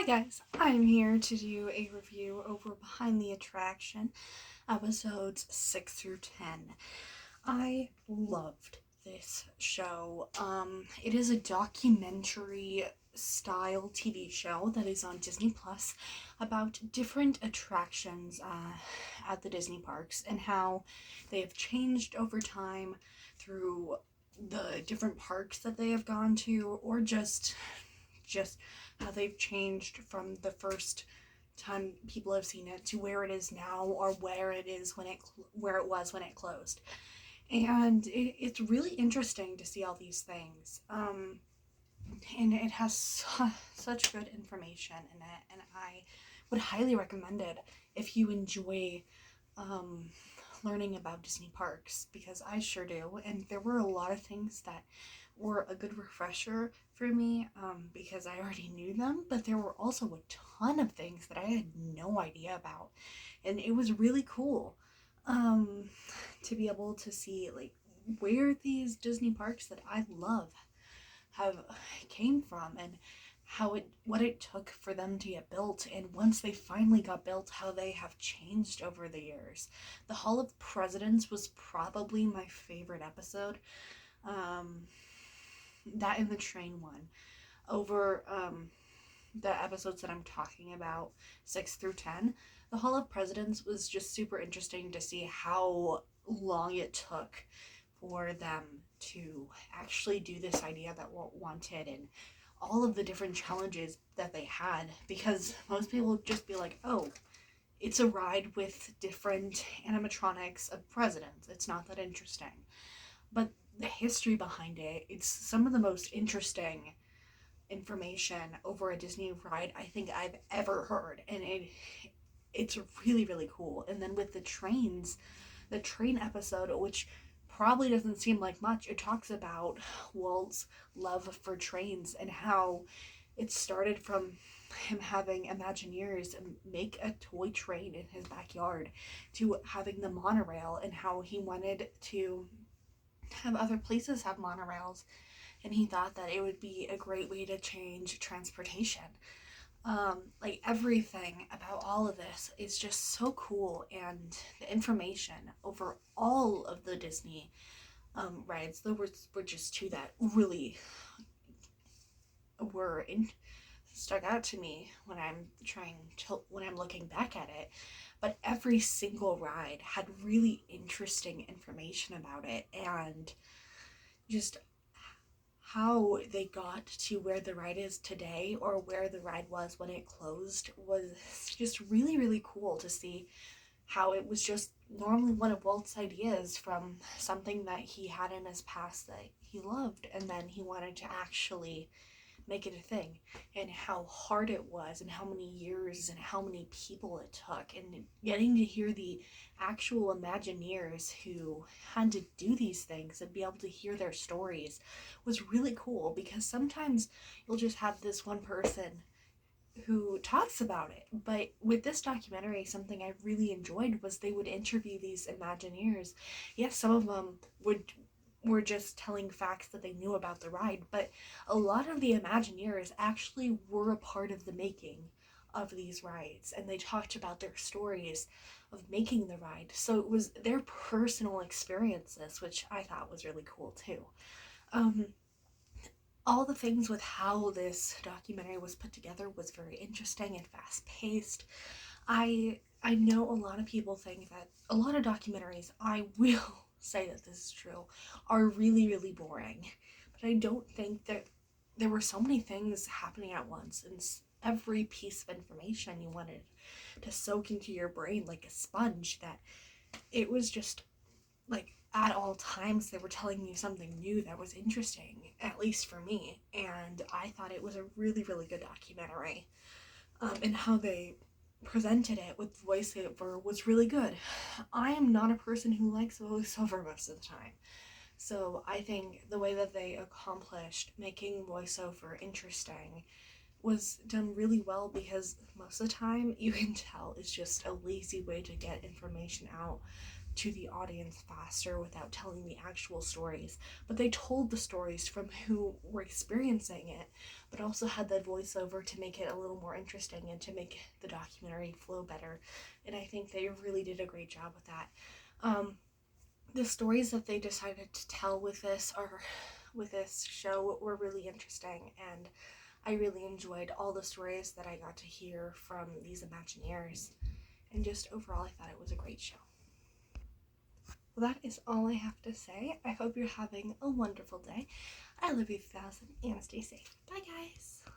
guys, I'm here to do a review over Behind the Attraction, episodes 6 through 10. I loved this show. It is a documentary style TV show that is on Disney Plus about different attractions at the Disney parks and how they have changed over time through the different parks that they have gone to, or just how they've changed from the first time people have seen it to where it is now, or where it is where it was when it closed. And it's really interesting to see all these things. And it has such good information in it, and I would highly recommend it if you enjoy um, learning about Disney parks, because I sure do. And there were a lot of things that were a good refresher for me, because I already knew them, but there were also a ton of things that I had no idea about. And it was really cool um, to be able to see like where these Disney parks that I love have came from, and how it what it took for them to get built, and once they finally got built, how they have changed over the years. The Hall of Presidents was probably my favorite episode. Um, that and the train one over the episodes that I'm talking about, 6 through 10. The Hall of Presidents was just super interesting to see how long it took for them to actually do this idea that Walt wanted, and all of the different challenges that they had, because most people would just be like, oh, it's a ride with different animatronics of presidents. It's not that interesting. But the history behind it, it's some of the most interesting information over a Disney ride I think I've ever heard. And it's really, really cool. And then with the trains, the train episode, which probably doesn't seem like much, it talks about Walt's love for trains and how it started from him having Imagineers make a toy train in his backyard, to having the monorail, and how he wanted to have other places have monorails, and he thought that it would be a great way to change transportation. Like everything about all of this is just so cool, and the information over all of the Disney rides, there were just two that really were in, stuck out to me when I'm looking back at it. But every single ride had really interesting information about it, and just how they got to where the ride is today, or where the ride was when it closed, was just really, really cool to see how it was just normally one of Walt's ideas from something that he had in his past that he loved, and then he wanted to actually make it a thing, and how hard it was, and how many years and how many people it took, and getting to hear the actual Imagineers who had to do these things and be able to hear their stories was really cool, because sometimes you'll just have this one person who talks about it. But with this documentary, something I really enjoyed was they would interview these Imagineers. Yes, some of them would were just telling facts that they knew about the ride, but a lot of the Imagineers actually were a part of the making of these rides, and they talked about their stories of making the ride. So it was their personal experiences, which I thought was really cool too. Um, all the things with how this documentary was put together was very interesting and fast paced. I know a lot of people think that a lot of documentaries, I will say that this is true, are really, really boring. But I don't think that there were so many things happening at once, and every piece of information you wanted to soak into your brain like a sponge, that it was just like at all times they were telling you something new that was interesting, at least for me. And I thought it was a really, really good documentary. And how they presented it with voiceover was really good. I am not a person who likes voiceover most of the time, so I think the way that they accomplished making voiceover interesting was done really well, because most of the time you can tell it's just a lazy way to get information out. to the audience faster without telling the actual stories, but they told the stories from who were experiencing it, but also had that voiceover to make it a little more interesting and to make the documentary flow better. And I think they really did a great job with that. The stories that they decided to tell with this show were really interesting, and I really enjoyed all the stories that I got to hear from these Imagineers, and just overall I thought it was a great show. Well, that is all I have to say. I hope you're having a wonderful day. I love you 1,000 and stay safe. Bye, guys.